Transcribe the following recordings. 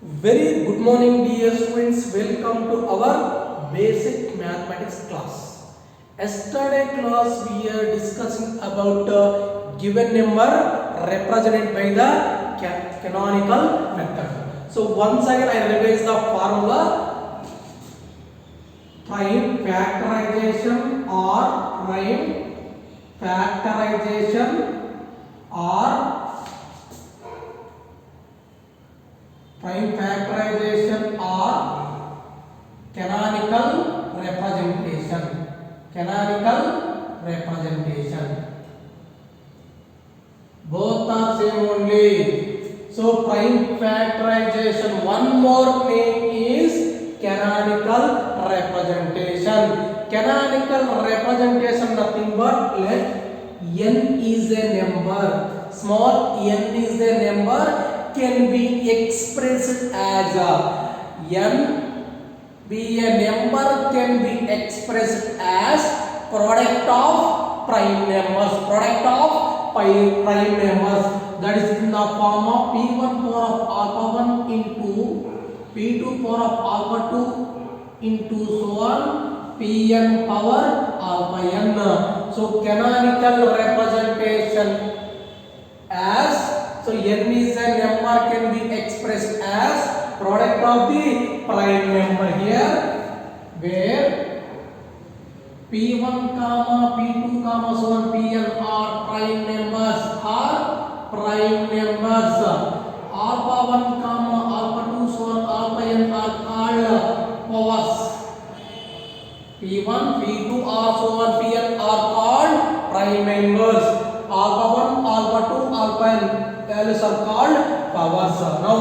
Very good morning, dear students. Welcome to our basic mathematics class. Yesterday class we are discussing about given number represented by the canonical method. So once again I revise the formula. Prime factorization or prime factorization or canonical representation both are same only. So prime factorization, one more name is canonical representation. Canonical representation nothing but let n is a number, small n is a number, can be expressed as n be a number, can be expressed as product of prime numbers, that is in the form of p1 power of alpha 1 into p2 power of alpha 2 into so on pn power alpha n. So canonical representation as, so n is a number, can be expressed as product of the prime number here, where p1 comma p2 comma so on pn are prime numbers, alpha 1 comma alpha 2 so on alpha n are called powers. p1 p2 are so on pn are called prime numbers, alpha 1 alpha 2 alpha n values are called powers. Now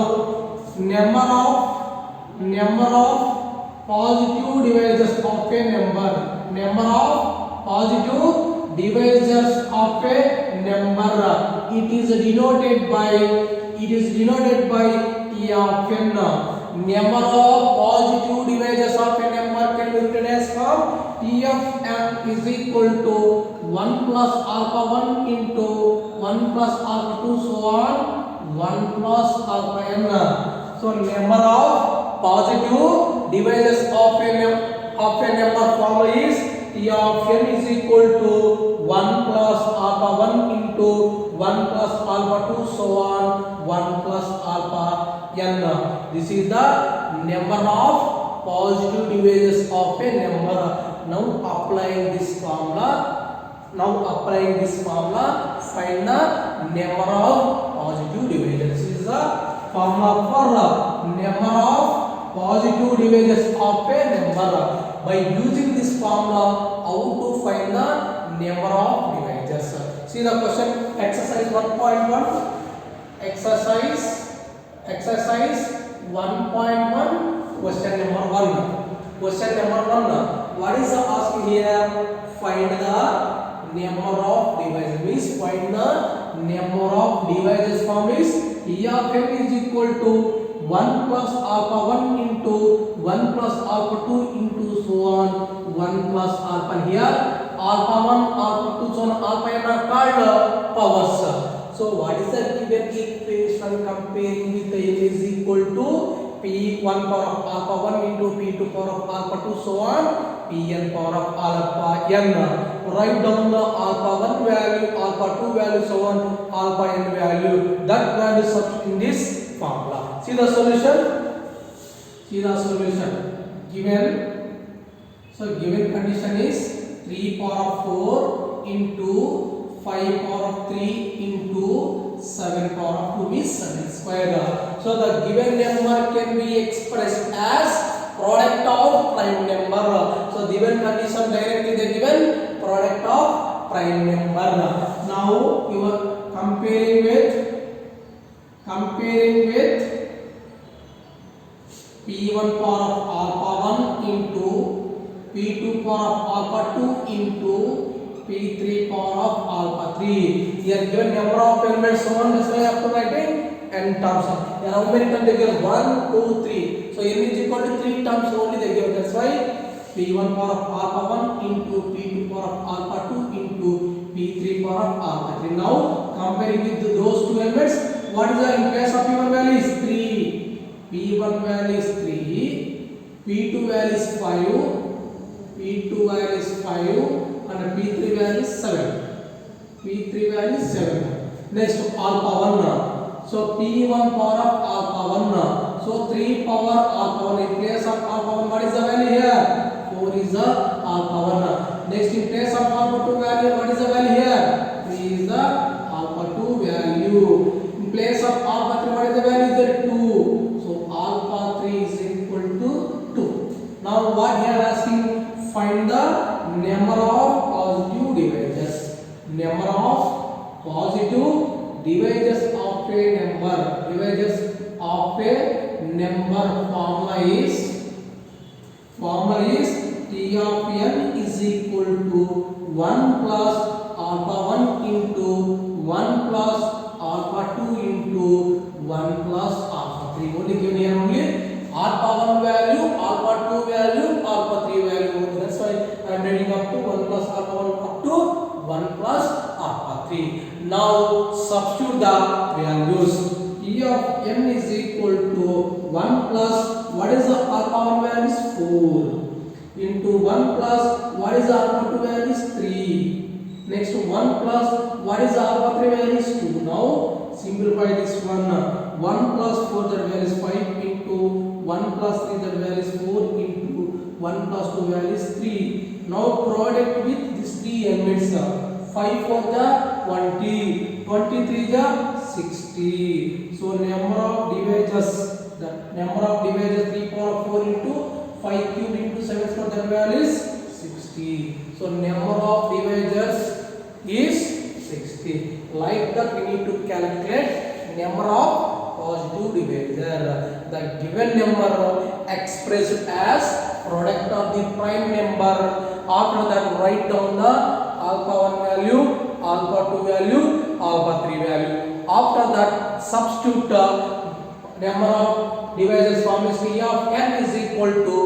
number of positive divisors of a number, it is denoted by T of n. Number of positive divisors of a number can be written as from T of n is equal to 1 plus alpha 1 into 1 plus alpha 2 so on 1 plus alpha n. So number of positive divisors of a number formula is T of n is equal to 1 plus alpha 1 into 1 plus alpha 2 so on 1 plus alpha n. This is the number of positive divisors of a number. Now applying this formula, find the number of positive divisors. This is the formula for number of positive divisors of a number. By using this formula, how to find the number of divisors? See the question, exercise 1.1. Exercise 1.1, question number 1. What is the asking here? Find the number of divisors. Means find the number of divisors form is T of n is equal to 1 plus alpha 1 into 1 plus alpha 2 into so on 1 plus alpha. Here alpha 1 alpha 2 so on alpha n are called powers. So what is the given equation comparing with the n is equal to p1 power of alpha 1 into p2 power of alpha 2 so on pn power of alpha n. Write down the alpha 1 value, alpha 2 value so on alpha n value. That value substitute in this formula. See the solution. Given condition is 3 power of 4 into 5 power of 3 into 7 power of 2 means 7 square. So the given number can be expressed as product of prime number. So given condition directly they given product of prime number. Now you are comparing with p1 power of alpha 1 into p2 power of alpha 2 into p3 power of alpha 3. Here given number of elements so on, that's why I have to write in n terms. Here how many terms they give? 1, 2, 3. So n is equal to 3 terms only they give. That's why p1 power of alpha 1 into p2 power of alpha 2 into p3 power of alpha 3. Now comparing with those two elements, what is the in case of p1 value is 3. P1 value is 3, P2 value is 5, P2 value is 5 and P3 value is 7. P3 value is 7. Next alpha 1. So P1 power of alpha 1. So 3 power alpha 1. In place of alpha 1, what is the value here? 4 is the alpha 1. Next in place of alpha 2 value, what is the value here? 3 is the alpha 2 value. In place of alpha 3, what is the value there? 2. So alpha 3 is equal to 2. Now what here asking? Find the number of positive divisors. Number of positive divisors of a number. Divisors of a number. Formula is T of n is equal to 1 plus alpha 1 into 1 plus alpha 2 into 1 plus alpha 3. Only given here only alpha 1 value, alpha 2 value, alpha 3 value. That's why I am reading up to 1 plus alpha 1 up to 1 plus alpha 3. Now substitute the values. T of n is equal to 1 plus, what is the alpha 1 value is 4 into 1 plus, what is the alpha 2 value is 3. Next 1 plus, what is the alpha 3 value is 2. Now simplify this one. 1 plus 4 that value is 5 into 1 plus 3 that value is 4 into 1 plus 2 value is 3. Now product with these 3 elements. 5 4 the 20, 23 the 60. So number of divisors, the number of divisors 3 power 4 into 5 cube into 7 square, that value is 60. So number of divisors is 60. Like that we need to calculate number of positive divisor. The given number expressed as product of the prime number. After that write down the alpha 1 value, alpha 2 value, alpha 3 value. After that substitute number of divisors formula T of n is equal to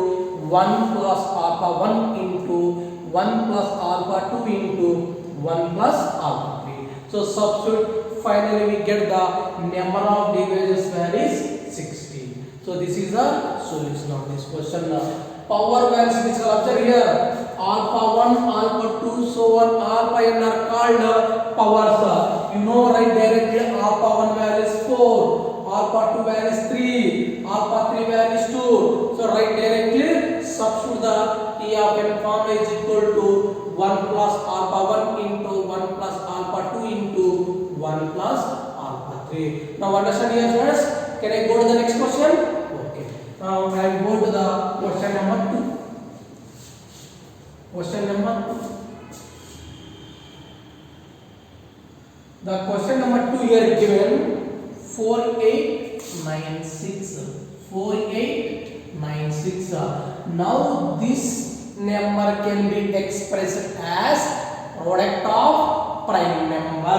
1 plus alpha 1 into 1 plus alpha 2 into 1 plus alpha 3. So substitute, finally we get the number of divisors value is 60. So this is the solution of this question. Power values which are observed here, alpha 1, alpha 2, so on, alpha n are called powers. You know right directly alpha 1 value is 4, alpha 2 value is 3, alpha 3 value is 2. So right directly substitute the T of n form is equal to 1 plus alpha 1 into 1 plus alpha 2 into 1 plus alpha 3. Now understand here friends? Can I go to the next question? Okay. Now I go to the question number 2. Question number 2. The question number 2 here given 4896. 4896. Now this number can be expressed as product of prime number.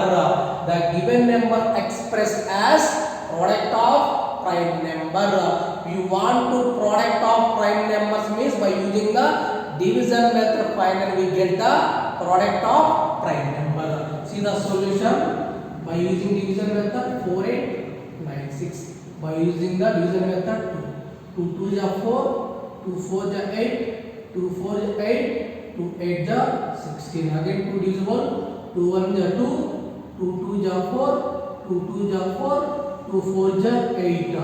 The given number expressed as product of prime number. You want to product of prime numbers means by using the division method finally we get the product of prime number. See the solution by using division method 4896. By using the division method 2 2 is 4, 2 4 is 8, 2 4 is 8, 2 8 is 16. Again 2 divisible, 2 1 is 2, 2 2 is 4, 2 2 is 4, 2 4 is 8.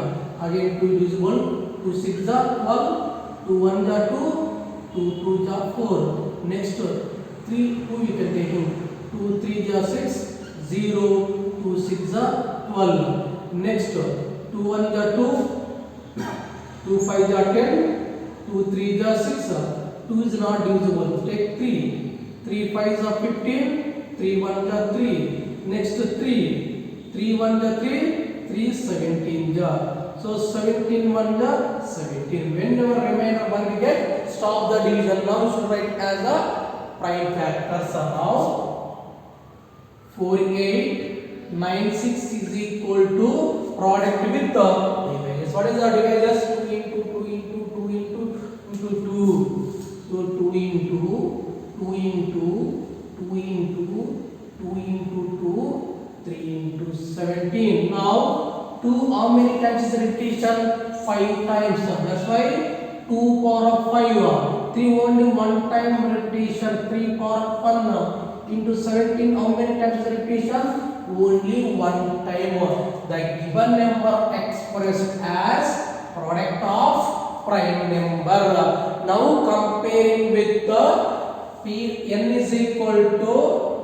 Again 2 divisible, 2 6 is 12, 2 1 is 2, 2 2 is 4. Next 3 2 you can take 2 3 is 6, 0, 2 6 is 12. Next 2 1 is 2, 2 5 is 10, 2 3 is 6. 2 is not divisible. Take 3, 3 5 is 15, 3 1 is 3. Next 3, 3 1 is 3, 3 17 is. So 17 1 is 17. Whenever remainder 1 we get, stop the division. Now you should write as a prime factors. Now 4896 is equal to product with the divisors. What is the divisors? 2 into 2 into 2 into 2. So 2 into 2 into 2 into 2 into 2, 3 into 17. Now 2 how many times is the repetition? 5 times. That's why 2 power of 5. 3 only one time repetition. 3 power of 1 into 17 how many times is the repetition? Only one time. The given number expressed as product of prime number. Now comparing with the n is equal to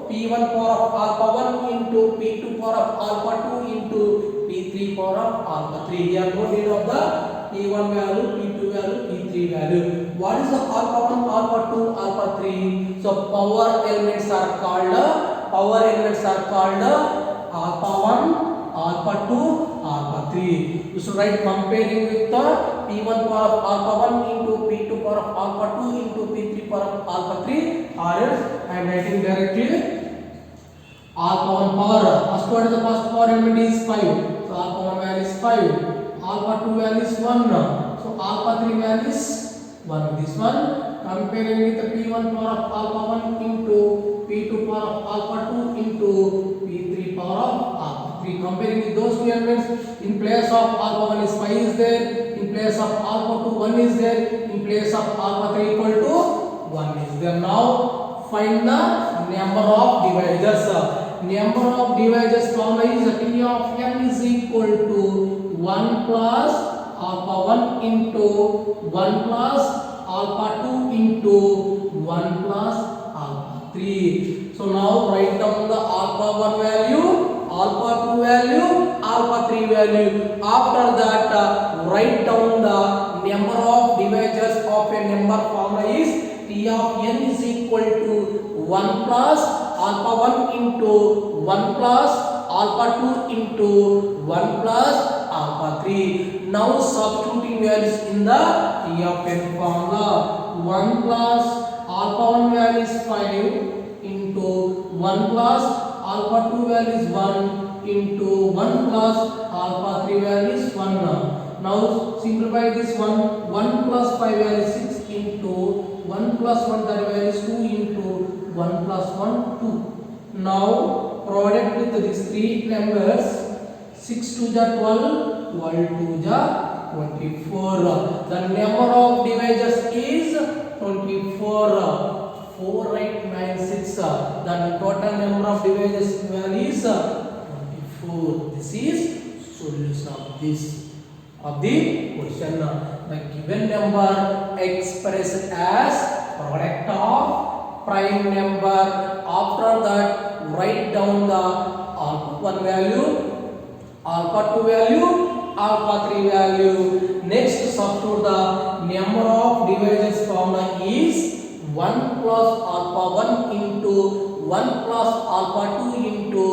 p1 power of alpha 1 into p2 power of alpha 2 into p3 power of alpha 3. Here no need of the p1 value, p2 value, p3 value. What is the alpha 1, alpha 2, alpha 3? So power elements are called alpha 1, alpha 2, alpha 3. You should write comparing with the p1 power of alpha 1 into p2 power of alpha 2 into p3 power of alpha 3, or else I am writing directly alpha 1 power. First what is the first power element is 5. So alpha 1 value is 5. Alpha 2 value is 1. So alpha 3 value is 1. This one comparing with the p1 power of alpha 1 into p2 power of alpha 2 into p3 power of alpha 3. Comparing with those two elements, in place of alpha 1 is 5 is there, in place of alpha 2 1 is there, in place of alpha 3 equal to 1 is there. Now find the number of divisors. Number of divisors formula is T of n is equal to 1 plus alpha 1 into 1 plus alpha 2 into 1 plus alpha 3. So now write down the alpha 1 value, alpha 2 value, alpha 3 value. After that write down the number of divisors of a number formula is T of n is equal to 1 plus alpha 1 into 1 plus alpha 2 into 1 plus alpha 3. Now substituting values in the T of n formula. 1 plus alpha 1 value is 5 into 1 plus alpha 2 value is 1 into 1 plus alpha 3 value is 1. Now simplify this one. 1 plus 5 value is 6 into 1 plus 1 that value is 2 into 1 plus 1 2. Now product with these three numbers, 6 to the 12, 12 to the 24. The number of divisors is 24. 4, 8, 9, 6. The total number of divisors value is 24. This is solution of this the question. The given number expressed as product of prime number. After that write down the alpha 1 value, alpha 2 value, alpha 3 value. Next substitute the number of divisors formula is 1 plus alpha 1 into 1 plus alpha 2 into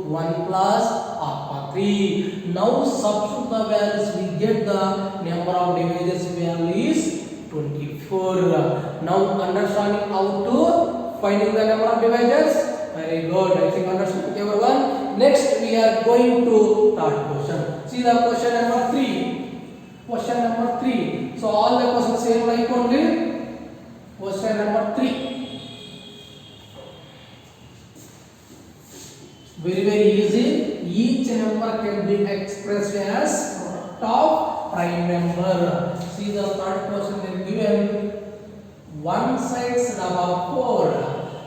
1 plus alpha 3. Now substitute the values, we get the number of divisors value is 24. Now understanding how to finding the number of divisors. Very good. I think understood everyone. Next we are going to third question. See the question number 3. Question number 3. So all the questions same like only. Question number 3. Very easy. Each number can be expressed as product of prime number. See the third question is given 1 6 4.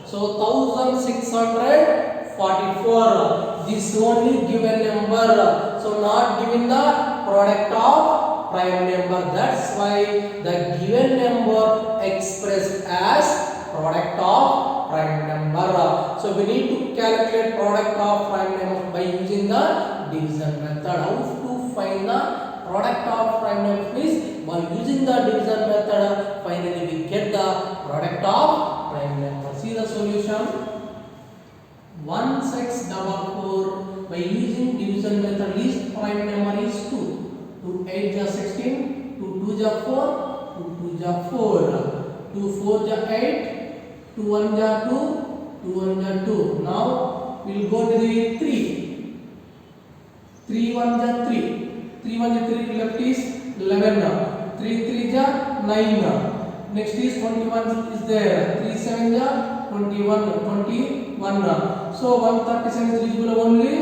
So 1644. This only given number. So not given the product of prime number. That's why the given number expressed as product of prime number. So we need to calculate product of prime number by using the division method. How to find the product of prime number is by using the division method. Finally we get the product of prime number. See the solution. 1644 by using division method. Least prime number is 2. 2 8 is 16. 2 2 is 4. 2 2 is 4. 2 4 is 8. 2 1 is 2. 2 1 is 2. Now we will go to the 3. 3 1 is 3. 3 1 is 3. Left is 11. 3 3 is 9. Next is 21 is there. 3 7 is 21. 21. So 137 is equal only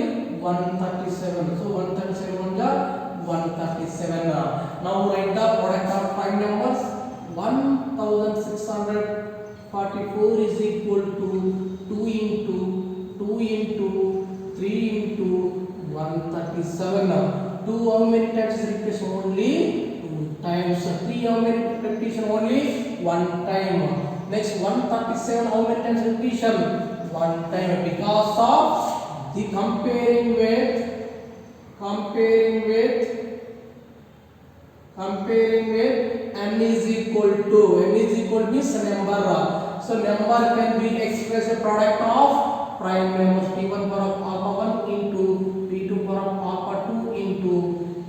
137. So 137 1 ja 137. Now write the product of prime numbers. 1644 is equal to 2 into 2 into 3 into 137. 2 how many times is repetition? Only 2 times. 3 how many repetition? Only 1 time. Next 137 how many times repetition? 1 time, because of the comparing with n is equal to means number. So number can be expressed a product of prime numbers p1 power of alpha 1 into p2 power of alpha 2 into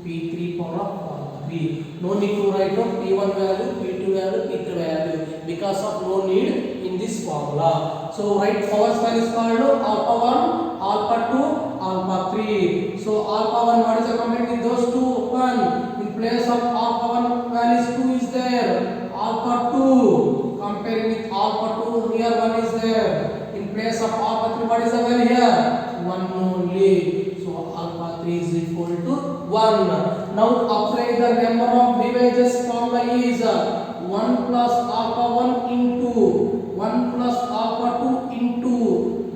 p3 power of alpha 3. No need to write down p1 value, p2 value, p3 value, because of no need in this formula. So write powers values called alpha 1, alpha 2, alpha 3. So alpha 1, what is the complement with those two? 1. In place of alpha 1 values 2 is there. Alpha 2 comparing with alpha 2, here 1 is there. In place of alpha 3, what is the value here? 1 only. So alpha 3 is equal to 1. Now apply the number of divisors formula is 1 plus alpha 1 into 1 plus alpha 2 into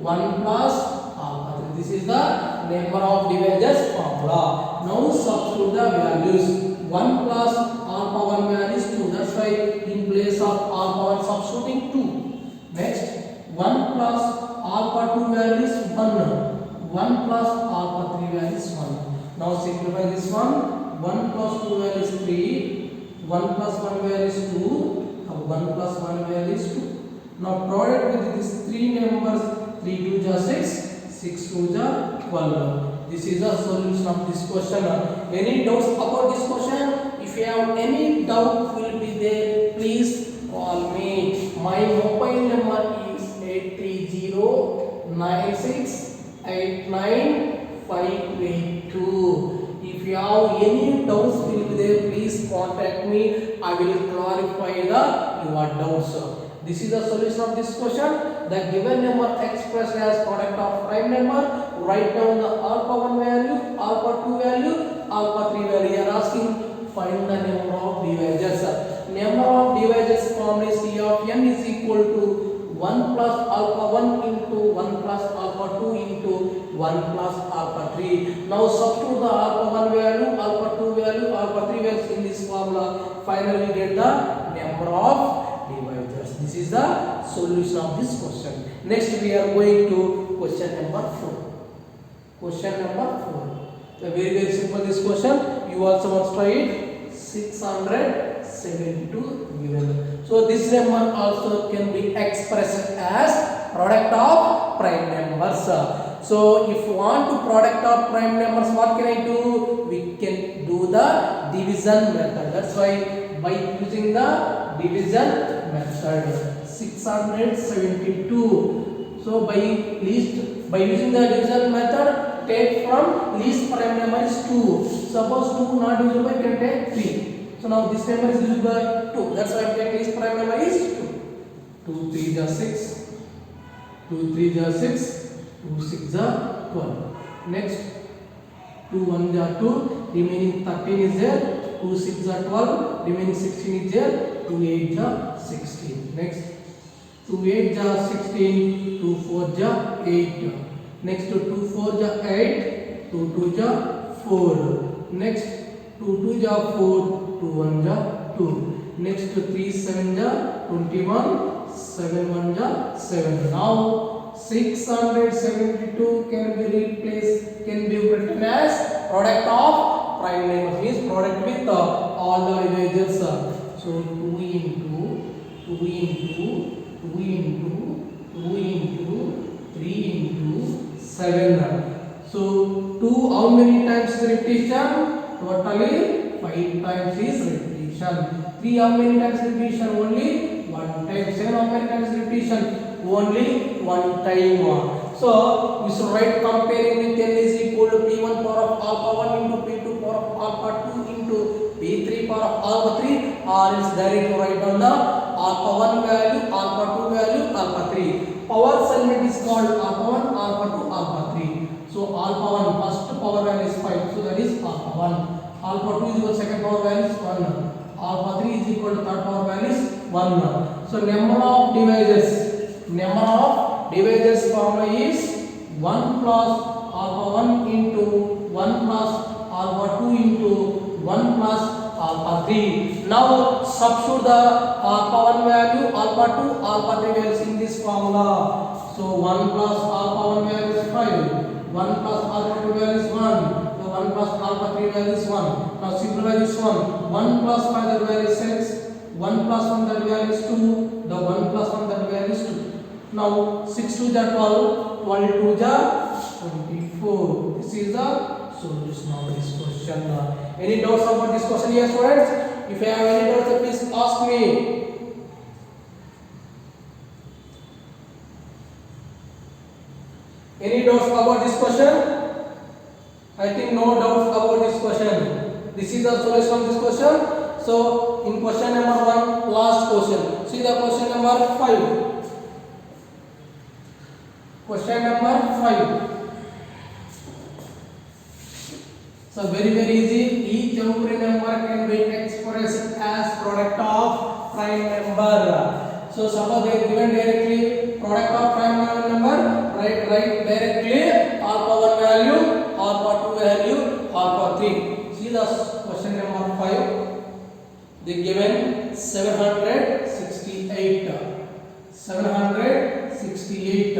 1 plus alpha 3. This is the number of divisors formula. Now substitute the values. 1 plus alpha 1 value is 2. That's why in place of alpha 1 substituting 2. Next 1 plus alpha 2 value is 1. 1 plus alpha 3 value is 1. Now simplify this one. 1 plus 2 value is 3. 1 plus 1 value is 2. 1 plus 1 value is 2. Now product with these three numbers. 3 2 ja 6. 6 2 ja 12. This is the solution of this question. Any doubts about this question? If you have any doubt, will be there. Please call me. My mobile number is 830968958. If you have any doubts, will be there. Please contact me. I will clarify your doubts. This is the solution of this question. The given number expressed as product of prime number. Write down the alpha 1 value, alpha 2 value, alpha 3 value. You are asking find the number of divisors. Number of divisors formed is T of n is equal to 1 plus alpha 1 into 1 plus alpha 2 into 1 plus alpha 3. Now substitute the alpha 1 value, alpha 2 value, alpha 3 values in this formula. Finally we get the number of divisors. This is the solution of this question. Next we are going to question number 4. Question number 4. The very simple this question. You also must try it. 672 given. So this number also can be expressed as product of prime numbers. So if you want to product of prime numbers, what can I do? We can do the division method. That's why by using the division method. 672. So by using the division method, take from least prime number is 2. Suppose 2 not divisible by, can take 3. So now this number is divisible by 2. That's why I take least prime number is 2. 2 3 ja 6. 2 3 ja 6. 2 6 ja 12. Next 2 1 ja 2. Remaining 13 is there. 2 6 ja 12. Remaining 16 is there. 2 8 ja 16. Next 2 8 ja 16. 2 4 ja 8. Next 2 4 ja 8. 2 2 ja 4. Next 2 2 ja 4. 2 1 ja 2. Next 3 7 ja 21. 7 1 ja 7. Now 672 can be written as product of prime numbers, means product with all the divisors. So 2 into 2 into 2 into 2 into 3 into 7. So 2 how many times is repetition? Totally 5 times is repetition. 3 how many times repetition? Only 1 time. 7 how many times repetition? Only 1 time. So we should write comparing with n is equal to p1 power of alpha 1 into p2 power of alpha 2 into p3 power of alpha 3, or else directly write down the alpha 1 value, alpha 2 value, alpha 3. Powers element is called alpha 1, alpha 2, alpha 3. So So alpha 1 first power value is 5, so that is alpha 1. Alpha 2 is equal to second power value is 1. Alpha 3 is equal to third power value is 1. So number of divisors formula is 1 plus alpha 1 into 1 plus alpha 2 into 1 plus alpha 3. Now substitute the alpha 1 value, alpha 2, alpha 3 values in this formula. So 1 plus alpha 1 value is 5, 1 plus alpha 2 value is 1. 1 plus alpha 3 value is 1. Now simplify this one. 1 plus 5 that value is 6. 1 plus 1 that value is 2. The 1 plus 1 that value is 2. Now 6 to the 12. 12 to the 24. This is the solution of this question. Any doubts about this question here, students? If you have any doubts, please ask me. Any doubts about this question? I think no doubts about this question. This is the solution of this question. So in question number 1, last question. See the question number 5. Question number 5. So very easy. Each every number can be expressed as product of prime number. So suppose they are given directly product of prime number, write directly alpha 1 value, alpha 2 value, alpha 3. See the question number 5. They given 768. 768.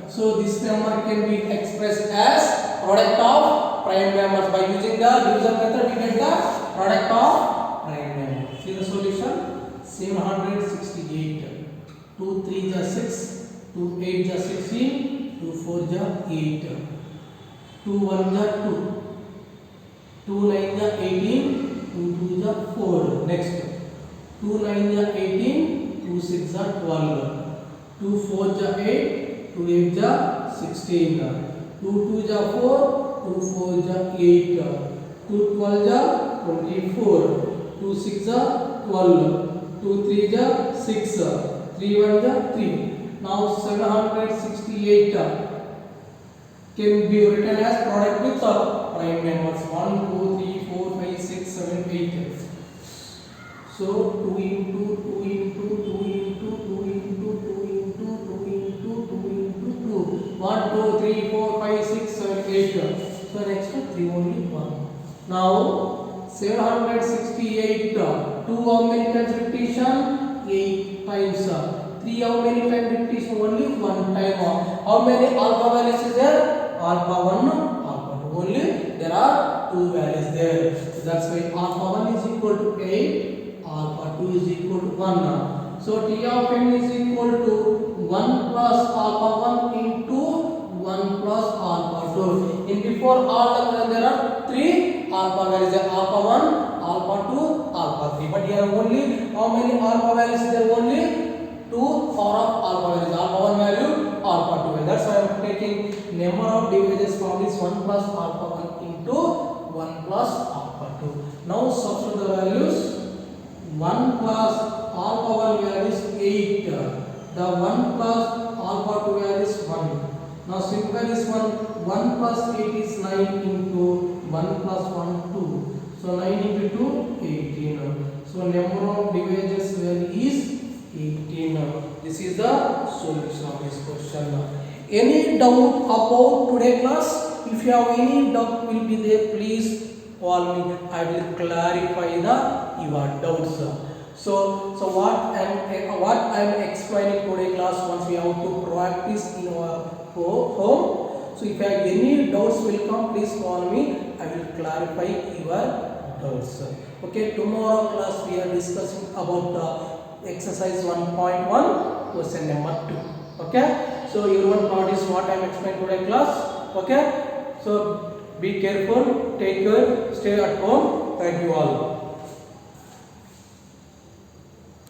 So this number can be expressed as product of prime numbers. By using the division method, we get the product of prime numbers. See the solution? 768. 2 3 is 6, 2 8 is 16, 2 4 is 8, 2 1 is 2, 2 9 is 18, 2 2 is 4. Next, 2 9 is 18, 2 6 is 12, 2 4 is 8, 2 8 is 16, 2 2 is 4, 2 4 is 8, 2 12 is 24, 2 6 is 12, 2 3 is 6, 3 1 is 3. Now 768 can be written as product with prime numbers 1 2 3 4 5 6 7 8. So 2 into 2 into 2 into 2 into 2 into 2 into 2 into 2. 1 2 3 4 5 6 7 8. So next 3 only 1. Now 768. 2 how many times repetition? 8 times. 3 how many times repetition? Only 1 time. How many alpha values is there? Alpha 1, alpha 2. Only there are 2 values there. So that's why alpha 1 is equal to 8, alpha 2 is equal to 1. So T of n is equal to 1 plus alpha 1 into 1 plus alpha 2. In before all there are 3 alpha values. Alpha 1, alpha 2, alpha 3. But here only how many alpha values is there? Only 2 power of alpha values. Alpha 1 value, alpha 2 value. That's why I am taking number of divisors from this 1 plus alpha 1 into 1 plus alpha 2. Now substitute the values. 1 plus alpha 1 value is 8. The 1 plus alpha 2 value is 1. Now simplify this one. 1 plus 8 is 9 into 1 plus 1 2. So 9 into 2 18. So number of divisors value is 18. This is the solution of this question. Any doubt about today class? If you have any doubt will be there, please call me. I will clarify your doubts. So what I am explaining today class, once we have to practice in our home. So if you have any doubts will come, please call me. I will clarify your doubts. Okay, tomorrow class we are discussing about exercise 1.1 question number 2. Okay, so everyone notice what I am explaining today class. Okay, so be careful, take care, stay at home. Thank you all.